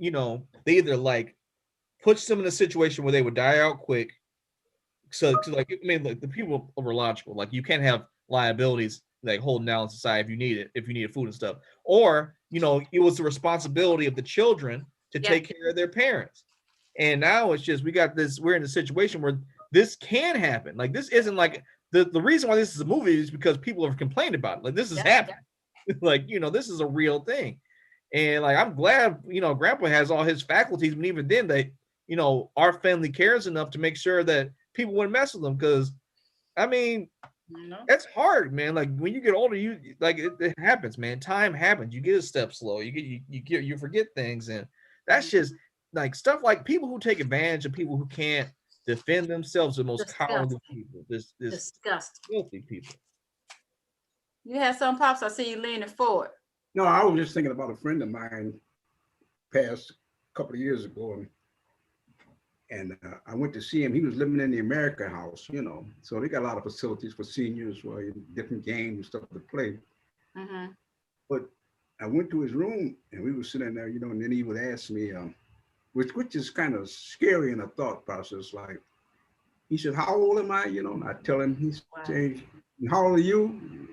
like push them in a situation where they would die out quick. So like, I mean, like the people were logical. Like you can't have liabilities like holding down society if you needed food and stuff. Or, you know, it was the responsibility of the children to take care of their parents. And now it's just, we're in a situation where this can happen. Like this isn't like the reason why this is a movie is because people have complained about it. Like this is happening. Like, you know, this is a real thing. And like, I'm glad, you know, Grandpa has all his faculties, but even then they, you know, our family cares enough to make sure that people wouldn't mess with them. Because I mean, that's hard, man. Like when you get older, it happens, man. Time happens. You get a step slow. You forget things, and that's just like stuff like people who take advantage of people who can't defend themselves, the most cowardly people. This disgusting, filthy people. You have some, Pops. I see you leaning forward. No, I was just thinking about a friend of mine passed a couple of years ago, and I went to see him. He was living in the America House, you know, so they got a lot of facilities for seniors, for different games and stuff to play. But I went to his room and we were sitting there, you know, and then he would ask me, which is kind of scary in a thought process. Like he said, "How old am I?" You know, and I tell him. He say, "How old are you?"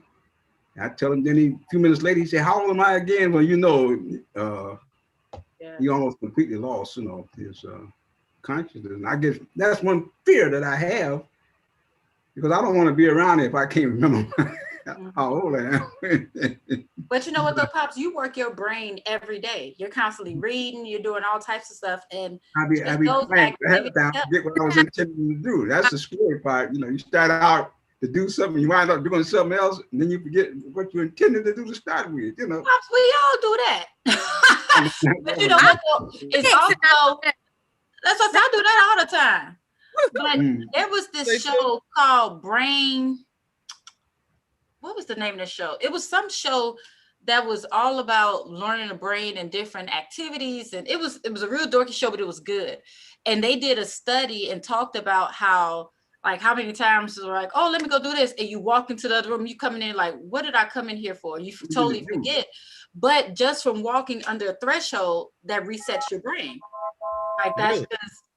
I tell him. Then a few minutes later, he said, "How old am I again?" Well, you know, he almost completely lost, you know, his consciousness. And I guess that's one fear that I have, because I don't want to be around it if I can't remember how old I am. But you know what though, Pops, you work your brain every day. You're constantly reading, you're doing all types of stuff, and I be trying ahead of time to get what I was intending to do. That's the scary part. You know, you start out to do something, you wind up doing something else, and then you forget what you intended to do to start with. You know, Pops, we all do that. But you know what though? It's also, that's what I do that all the time. But there was this show called Brain. What was the name of the show? It was some show that was all about learning the brain and different activities. And it was a real dorky show, but it was good. And they did a study and talked about how many times you're like, oh, let me go do this. And you walk into the other room, you coming in like, what did I come in here for? You totally forget. But just from walking under a threshold, that resets your brain. Like that's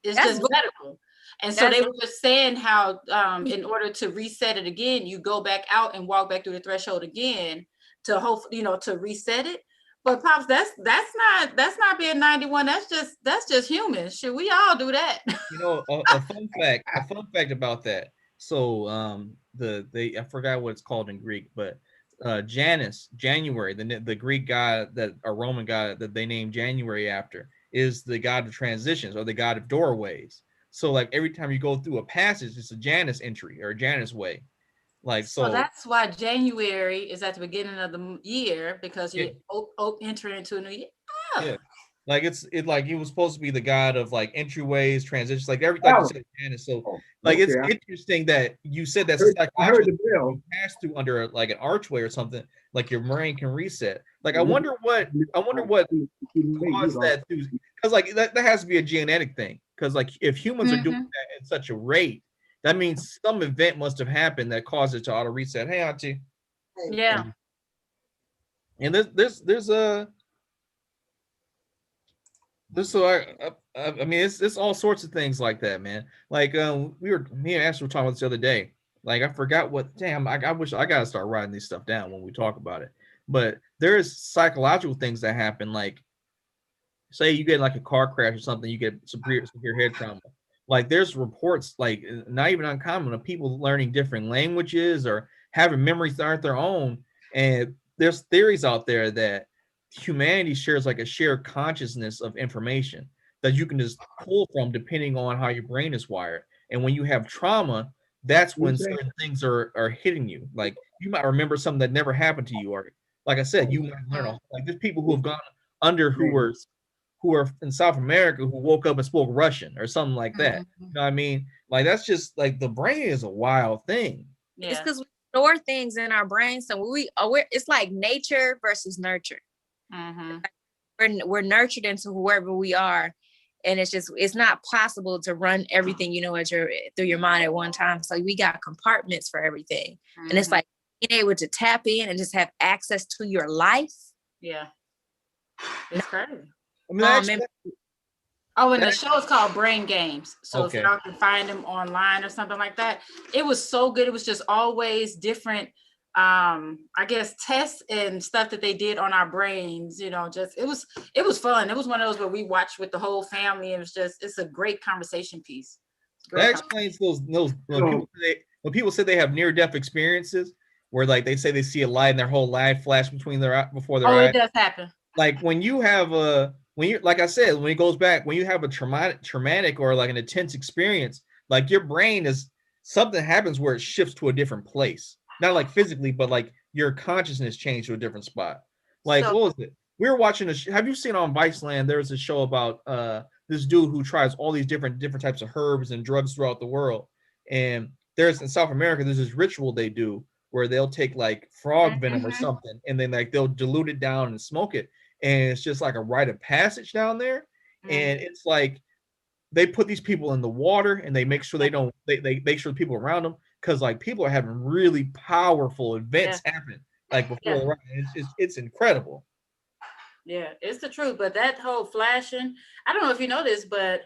just medical. And so they were just saying how in order to reset it again, you go back out and walk back through the threshold again to hopefully, you know, to reset it. But Pops, that's not being 91. That's just human. Should we all do that? You know, a fun fact about that. So I forgot what it's called in Greek, but January, the Greek god, that a Roman god that they named January after, is the god of transitions, or the god of doorways. So like every time you go through a passage, it's a Janus entry or a Janus way. Like so that's why January is at the beginning of the year, because you enter into a new year. Yeah. Like it was supposed to be the god of like entryways, transitions, like everything you said, Janus. So like it's interesting that you said that's I heard the bell. You pass through under like an archway or something, like your brain can reset. Like I wonder what caused that, because like that has to be a genetic thing. Because like if humans are doing that at such a rate, that means some event must have happened that caused it to auto reset. Hey, Auntie. Yeah. And there's so I mean it's all sorts of things like that, man. Like me and Ashley were talking about this the other day. Like I forgot what. Damn, I wish I gotta start writing these stuff down when we talk about it. But there is psychological things that happen. Like say you get like a car crash or something, you get severe head trauma. Like there's reports, like not even uncommon, of people learning different languages or having memories that aren't their own. And there's theories out there that humanity shares like a shared consciousness of information that you can just pull from depending on how your brain is wired. And when you have trauma, that's when certain things are hitting you. Like you might remember something that never happened to you, or like I said, you might learn. Like there's people who have gone under who are in South America who woke up and spoke Russian or something like that. You know what I mean? Like that's just like the brain is a wild thing. Yeah. It's because we store things in our brain, so it's like nature versus nurture. We're nurtured into whoever we are, and it's not possible to run everything, you know, through your mind at one time. So we got compartments for everything, and it's like being able to tap in and just have access to your life. Yeah, it's crazy. I mean, and the show is called Brain Games. So if y'all can find them online or something like that, it was so good. It was just always different. I guess tests and stuff that they did on our brains, you know, just it was fun. It was one of those where we watched with the whole family, and it's a great conversation piece. That explains those when people say they have near-death experiences where like they say they see a light and their whole life flash before their eyes. It does happen. Like when you have like I said, when it goes back, when you have a traumatic or like an intense experience, like your brain something happens where it shifts to a different place. Not like physically, but like your consciousness changed to a different spot. Like, what was it? We were watching have you seen on Viceland? There's a show about this dude who tries all these different types of herbs and drugs throughout the world. And in South America, there's this ritual they do where they'll take like frog venom or something, and then like they'll dilute it down and smoke it. And it's just like a rite of passage down there. And it's like they put these people in the water, and they make sure they make sure the people around them, because like people are having really powerful events happen like before the ride. It's incredible. Yeah, it's the truth. But that whole flashing, I don't know if you know this, but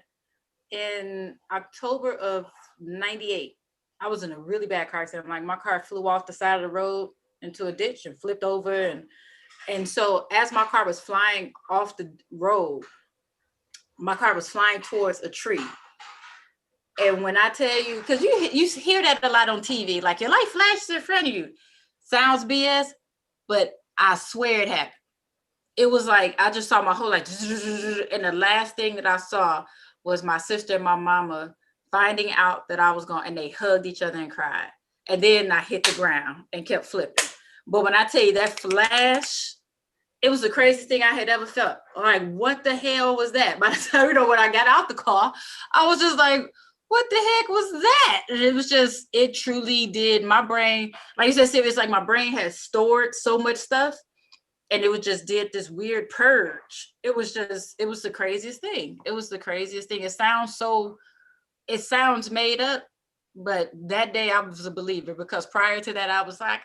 in October of '98, I was in a really bad car accident. Like my car flew off the side of the road into a ditch and flipped over. And so as my car was flying off the road, my car was flying towards a tree. And when I tell you, because you hear that a lot on TV, like your light flashes in front of you. Sounds BS, but I swear it happened. It was like, I just saw my whole life. And the last thing that I saw was my sister and my mama finding out that I was gone, and they hugged each other and cried. And then I hit the ground and kept flipping. But when I tell you that flash, it was the craziest thing I had ever felt. Like, what the hell was that? By the time, when I got out the car, I was just like, what the heck was that? And it was just, it truly did. My brain, like you said, it's like my brain had stored so much stuff. And it was just did this weird purge. It was the craziest thing. It was the craziest thing. It sounds made up, but that day I was a believer, because prior to that, I was like,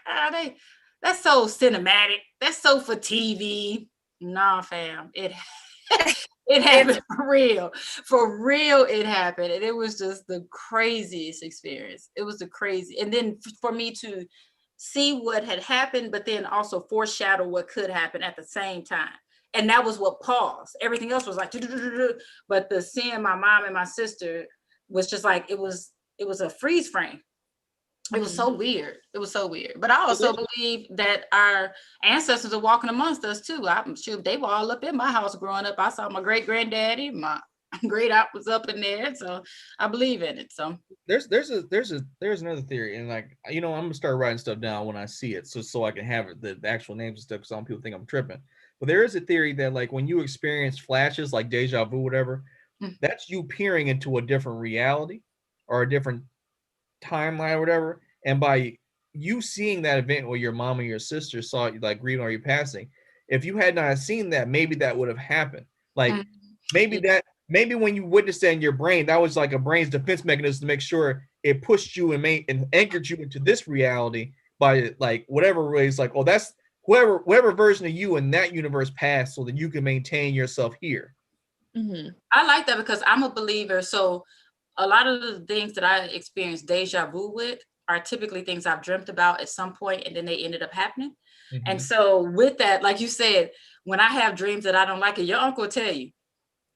that's so cinematic. That's so for TV. Nah, fam. It happened for real. For real, it happened. And it was just the craziest experience. It was the crazy. And then for me to see what had happened, but then also foreshadow what could happen at the same time. And that was what paused. Everything else was like, but the seeing my mom and my sister was just like, it was a freeze frame. It was so weird. It was so weird. But I also believe that our ancestors are walking amongst us too. I'm sure they were all up in my house growing up. I saw my great granddaddy, my great aunt was up in there. So I believe in it. So there's another theory, and like, I'm gonna start writing stuff down when I see it, so I can have it, the actual names and stuff, because some people think I'm tripping. But there is a theory that, like, when you experience flashes like deja vu, whatever, that's you peering into a different reality or a different timeline or whatever. And by you seeing that event where your mom and your sister saw it, like grieving or you passing, if you had not seen that, maybe that would have happened. Like maybe when you witnessed that in your brain, that was like a brain's defense mechanism to make sure it pushed you and anchored you into this reality by, like, whatever ways, like, oh, that's whoever version of you in that universe passed, so that you can maintain yourself here. Mm-hmm. I like that, because I'm a believer. So a lot of the things that I experienced deja vu with are typically things I've dreamt about at some point, and then they ended up happening. Mm-hmm. And so with that, like you said, when I have dreams that I don't like, it, your uncle will tell you,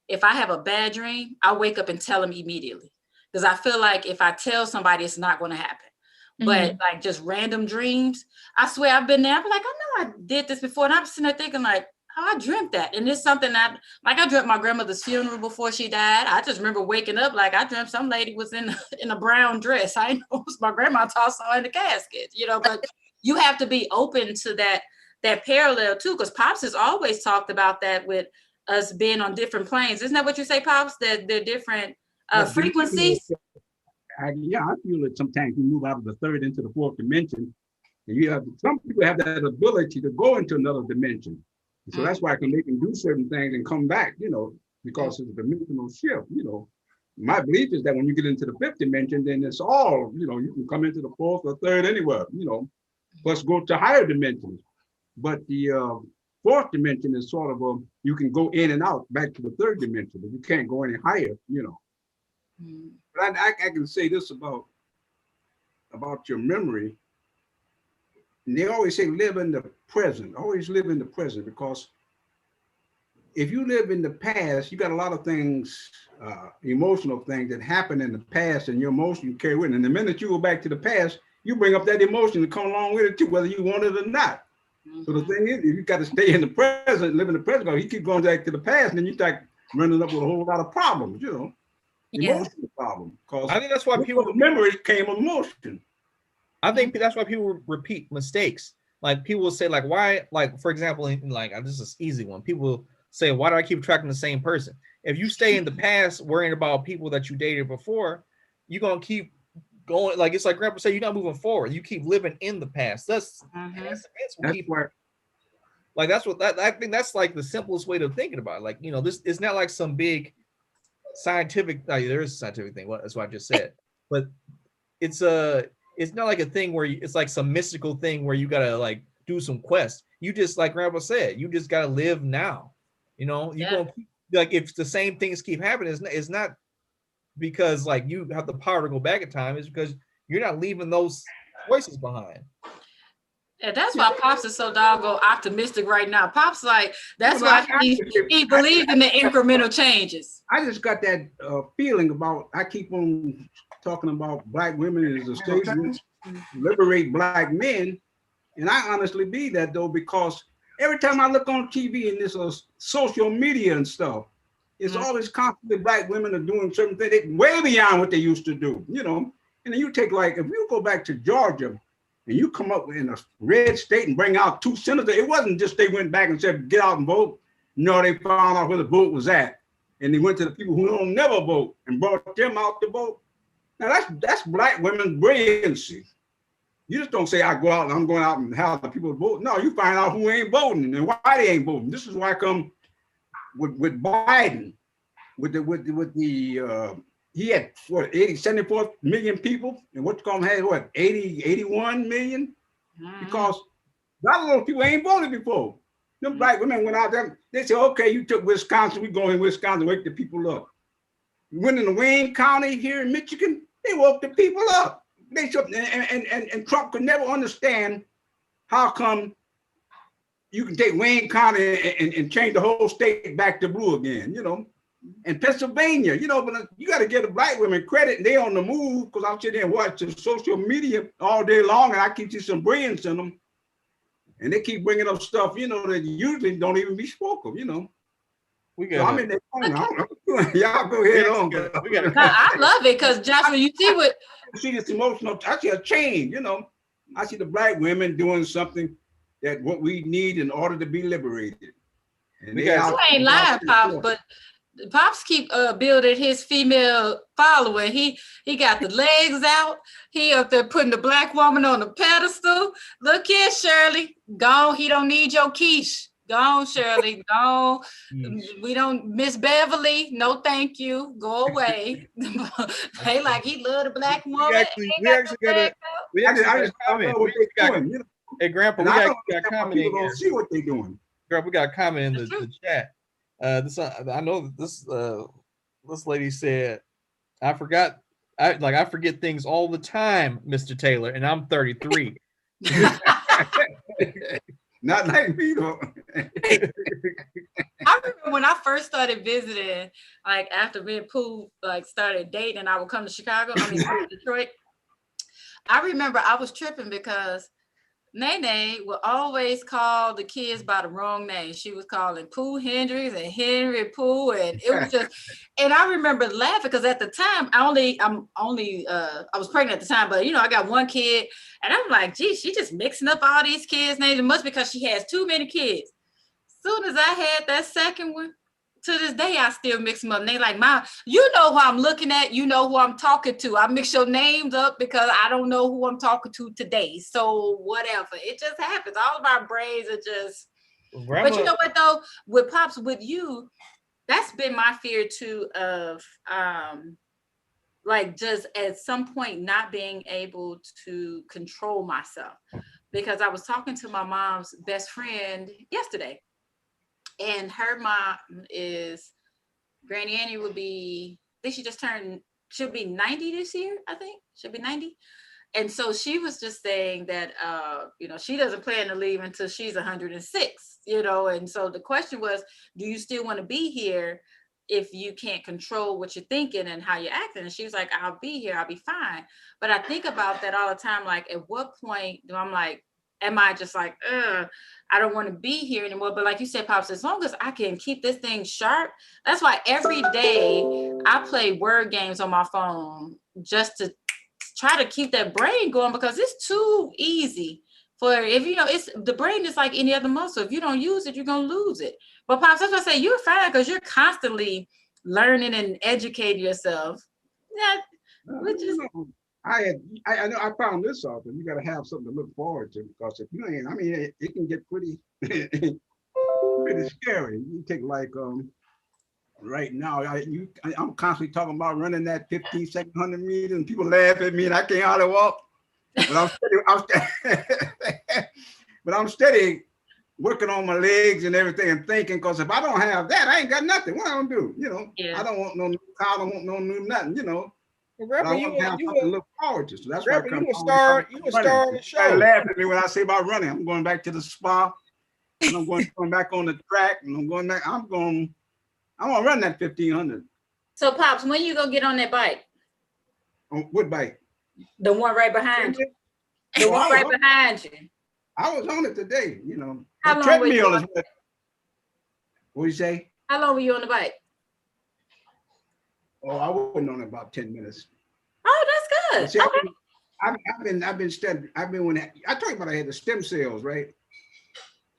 if I have a bad dream, I wake up and tell him immediately, because I feel like if I tell somebody, it's not going to happen. Mm-hmm. But like just random dreams, I swear I've been there. I'm like, I know I did this before. And I'm sitting there thinking like, oh, I dreamt that. And it's something that, like, I dreamt my grandmother's funeral before she died. I just remember waking up, like, I dreamt some lady was in a brown dress. I know it was my grandma tossed her in the casket, but you have to be open to that parallel too. Because Pops has always talked about that with us being on different planes. Isn't that what you say, Pops? That they're different frequencies? I feel that sometimes you move out of the third into the fourth dimension. And some people have that ability to go into another dimension. So that's why they can do certain things and come back, because it's a dimensional shift. My belief is that when you get into the fifth dimension, then it's all, you can come into the fourth or third anywhere, plus go to higher dimensions. But the fourth dimension is sort of you can go in and out back to the third dimension, but you can't go any higher, But I can say this about your memory. And they always say live in the present, always live in the present, because if you live in the past, you got a lot of things, emotional things that happen in the past, and your emotion you carry with it. And the minute you go back to the past, you bring up that emotion to come along with it too, whether you want it or not. Mm-hmm. So the thing is, you got to stay in the present, live in the present. Because you keep going back to the past, and then you start running up with a whole lot of problems, emotional problems. Because I think that's why people memory came emotion. I think that's why people repeat mistakes. Like, people will say, like, why, like, for example, this is an easy one. People say, why do I keep tracking the same person? If you stay in the past worrying about people that you dated before, you're going to keep going. Like, it's like Grandpa said, you're not moving forward. You keep living in the past. That's where, like, I think that's like the simplest way of thinking about it. Like, this it's not like some big scientific, there is a scientific thing. That's what I just said. But it's not like a thing where it's like some mystical thing where you gotta like do some quests. You just, like Grandpa said, you just got to live now. You know, you're going to keep, like, if the same things keep happening, it's not because like you have the power to go back in time. It's because you're not leaving those choices behind. And that's why Pops is so doggone optimistic right now. Pops like, that's why he believes in the incremental changes. I just got that feeling about, I keep on talking about black women as a statement, liberate black men. And I honestly be that though, because every time I look on TV and this social media and stuff, it's always constantly black women are doing certain things way beyond what they used to do, you know. And then you take, like, if you go back to Georgia and you come up in a red state and bring out 2 senators, it wasn't just they went back and said, get out and vote. No, they found out where the vote was at. And they went to the people who don't never vote and brought them out to vote. Now that's black women's brilliancy. You just don't say, I go out and I'm going out and have the people vote. No, you find out who ain't voting and why they ain't voting. This is why I come with Biden, with the he had what 74 million people, and what's going to have what 81 million, because a lot of those people ain't voted before. Them black women went out there. They said, okay, you took Wisconsin, we go in Wisconsin, wake the people up. You went in the Wayne County here in Michigan, they woke the people up. They and Trump could never understand how come you can take Wayne County and change the whole state back to blue again, you know. And Pennsylvania, you know, but you got to give the black women credit, and they on the move, because I'm sitting there and watch the social media all day long, and I keep see some brilliance in them, and they keep bringing up stuff, you know, that usually don't even be spoken, you know. We got. So I'm in that corner. Y'all go ahead on. I love it, because Joshua, you see what? I see this emotional. I see a change, you know. I see the black women doing something that what we need in order to be liberated. And you ain't lying, Pops, but Pops keep building his female following. He got the legs out. He up there putting the black woman on the pedestal. Look here, Shirley. Gone. He don't need your quiche. Gone, Shirley. Gone. We don't, Miss Beverly. No, thank you. Go away. Hey, like he love the black woman. We actually got a comment. Hey, Grandpa, we got a comment in here. See what they're doing. Grandpa, we got a comment in the chat. I know this lady said, I forget things all the time, Mr. Taylor, and I'm 33. Not like me though. I remember when I first started visiting, like after me and Pooh like started dating, and I would come to Detroit. I remember I was tripping because Nene would always call the kids by the wrong name. She was calling Pooh Hendricks and Henry Pooh, and it was just. And I remember laughing because at the time I was pregnant at the time, but you know I got one kid, and I'm like, gee, she just mixing up all these kids' names. It must be because she has too many kids. Soon as I had that second one, to this day I still mix them up. And they like, Mom, you know who I'm looking at, you know who I'm talking to. I mix your names up because I don't know who I'm talking to today. So whatever. It just happens. All of our brains are just Grandma. But you know what though? With Pops, with you, that's been my fear too of like just at some point not being able to control myself. Because I was talking to my mom's best friend yesterday. And her mom is, Granny Annie would be, I think she'll be 90 this year, I think. She'll be 90. And so she was just saying that, you know, she doesn't plan to leave until she's 106, you know. And so the question was, do you still want to be here if you can't control what you're thinking and how you're acting? And she was like, I'll be here, I'll be fine. But I think about that all the time, like at what point do I'm like, am I just like, I don't want to be here anymore? But like you said, Pops, as long as I can keep this thing sharp, that's why every day I play word games on my phone just to try to keep that brain going, because it's too easy for, if you know, it's the brain is like any other muscle. If you don't use it, you're going to lose it. But Pops, that's why I say you're fine because you're constantly learning and educating yourself. Yeah, which is... I know I found this out, and you got to have something to look forward to, because if you ain't, I mean, it can get pretty scary. You take like right now, I'm constantly talking about running that 15-second 100 meters, and people laugh at me, and I can't hardly walk. But but I'm steady working on my legs and everything and thinking, because if I don't have that, I ain't got nothing. What I gonna do? You know, I don't want no new car, I don't want no new nothing, you know. Well, Grandpa, I want to have something to look forward to. So that's why you a star on the show. I laugh at me when I say about running. I'm going back to the spa, and I'm going back on the track, and I'm going back. I want to run that 1500. So, Pops, when you gonna get on that bike? On what bike? The one right behind you. The one right behind you. I was on it today, you know. How long were you on? What do you say? How long were you on the bike? Oh, I wasn't on it about 10 minutes. Oh, that's good. See, okay. I've been studying. When I talked about I had the stem cells, right?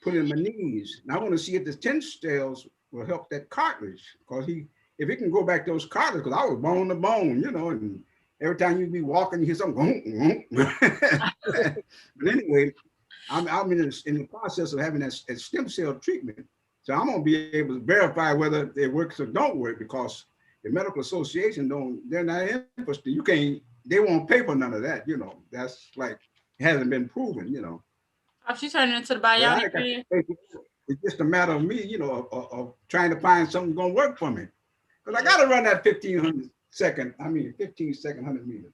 Put in my knees. And I want to see if the stem cells will help that cartilage, because if it can go back to those cartilage, because I was bone to bone, you know, and every time you be walking, you hear something. But anyway, I'm in the process of having that stem cell treatment. So I'm gonna be able to verify whether it works or don't work, because the medical association they're not interested. They won't pay for none of that, you know. That's like, it hasn't been proven, you know. Oh, she's turning into the bionic. It's just a matter of me, you know, of trying to find something gonna work for me. Because I gotta run that 15 second 100 meters.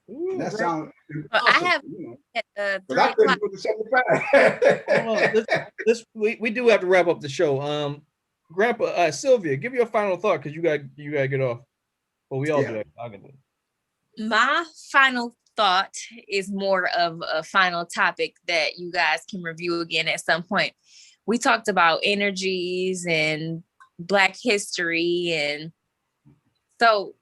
Ooh, that sounds impossible, I have you at 3 o'clock. We do have to wrap up the show. Grandpa, Sylvia, give you a final thought, because you gotta get off. Well, we all do that. I can do it. My final thought is more of a final topic that you guys can review again at some point. We talked about energies and Black history, and so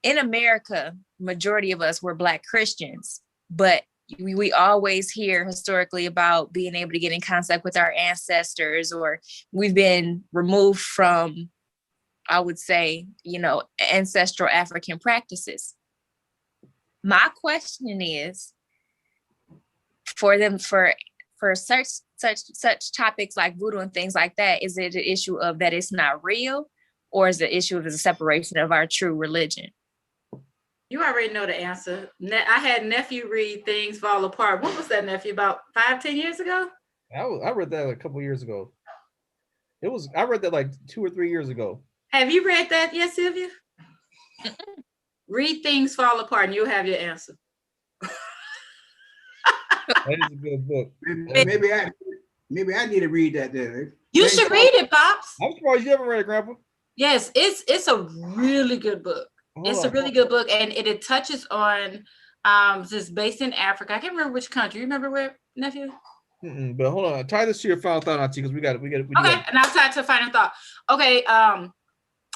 in America, majority of us were Black Christians, but we always hear historically about being able to get in contact with our ancestors, or we've been removed from, I would say, you know, ancestral African practices. My question is, for such topics like voodoo and things like that, is it an issue of that it's not real, or is it an issue of the separation of our true religion? You already know the answer. I had nephew read Things Fall Apart. What was that, nephew? About 5-10 years ago? I read that a couple years ago. I read that like 2 or 3 years ago. Have you read that yet, Sylvia? Read Things Fall Apart and you'll have your answer. That is a good book. Maybe I need to read that then. You should read it, Pops. I'm surprised you haven't read it, Grandpa. Yes, it's a really good book. It's a really good book, and it touches on just based in Africa. I can't remember which country. You remember where, nephew? But hold on, tie this to your final thought, Auntie, because we got. Okay, and I'll tie it to final thought. Okay,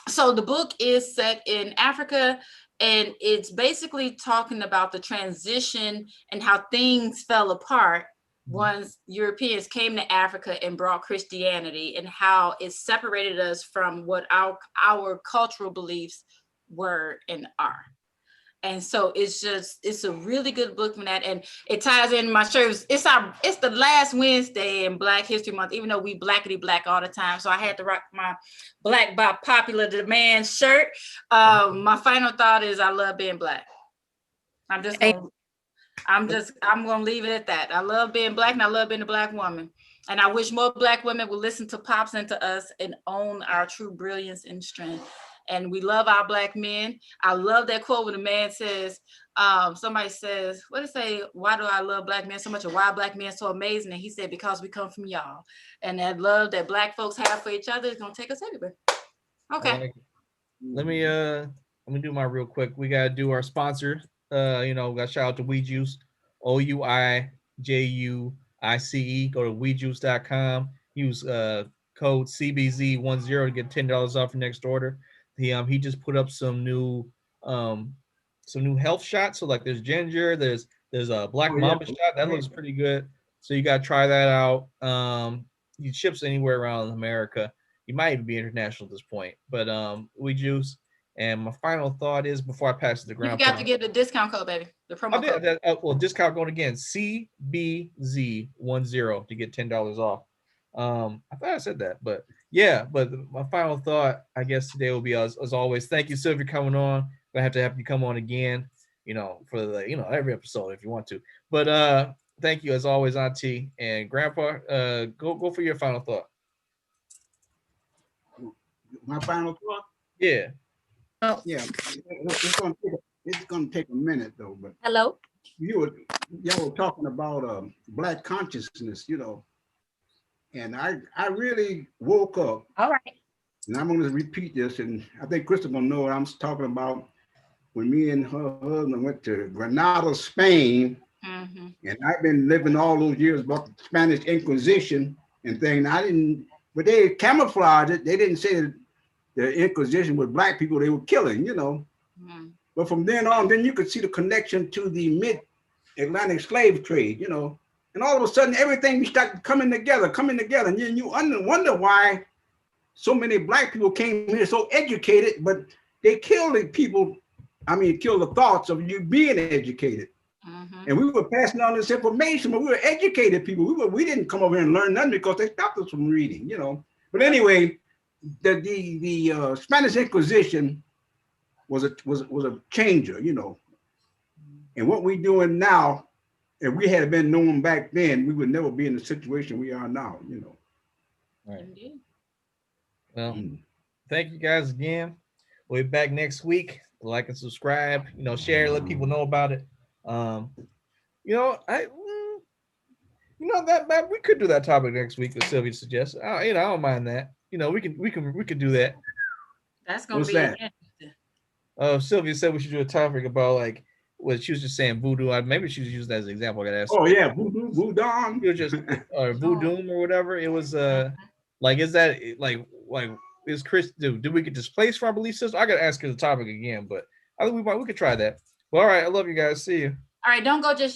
so the book is set in Africa, and it's basically talking about the transition and how things fell apart once Europeans came to Africa and brought Christianity, and how it separated us from what our cultural beliefs were and are. And so it's a really good book from that, and it ties in my service. It's the last Wednesday in Black History Month, even though we blackity black all the time. So I had to rock my Black by popular demand shirt. My final thought is I love being Black. I'm gonna leave it at that. I love being Black, and I love being a Black woman. And I wish more Black women would listen to Pops and to us and own our true brilliance and strength. And we love our Black men. I love that quote when a man says, somebody says, what did it say? Why do I love Black men so much? Or why are Black men so amazing? And he said, because we come from y'all. And that love that Black folks have for each other is gonna take us everywhere. Okay. Let me do my real quick. We gotta do our sponsor. We got shout out to We Juice, OUIJUICE. Go to wejuice.com. Use code CBZ10 to get $10 off your next order. He just put up some new health shots. So like there's ginger, there's a black mamba shot that looks pretty good. So you gotta try that out. He ships anywhere around America. You might even be international at this point. But We Juice. And my final thought is, before I pass it to Grandpa, you got to get the discount code, baby. The promo code. Discount code again, CBZ10 to get $10 off. I thought I said that, but yeah. But my final thought, I guess, today will be as always. Thank you, Sylvia, coming on. Gonna have to have you come on again, for the every episode if you want to. But thank you as always, Auntie and Grandpa. Go for your final thought. My final thought. Yeah. Oh. Yeah. It's gonna take a minute though. But hello. Y'all were talking about Black consciousness, and I really woke up. All right. And I'm going to repeat this, and I think Crystal will know what I'm talking about. When me and her husband went to Granada, Spain, and I've been living all those years about the Spanish Inquisition and thing. But they camouflaged it. They didn't say that the Inquisition was Black people they were killing, But from then on, then you could see the connection to the mid-Atlantic slave trade, and all of a sudden everything started coming together, and then you wonder why so many Black people came here so educated, but they killed the people. Killed the thoughts of you being educated. And we were passing on this information, but we were educated people. We didn't come over here and learn nothing because they stopped us from reading, But anyway, the Spanish Inquisition was a changer, And what we're doing now, if we had been known back then, we would never be in the situation we are now, Right. Well, thank you guys again. We'll be back next week. Like and subscribe. Share. Let people know about it. That we could do that topic next week that Sylvia suggested. I don't mind that. We can do that. That's gonna be interesting. Sylvia said we should do a topic about like what she was just saying voodoo. Maybe she was using that as an example. I gotta ask. Oh yeah, voodoo. It was just voodoo or whatever. It was like is that like is Chris did we get displaced from our belief system? I gotta ask her the topic again, but I think we could try that. Well, all right, I love you guys. See you. All right, don't go just yet.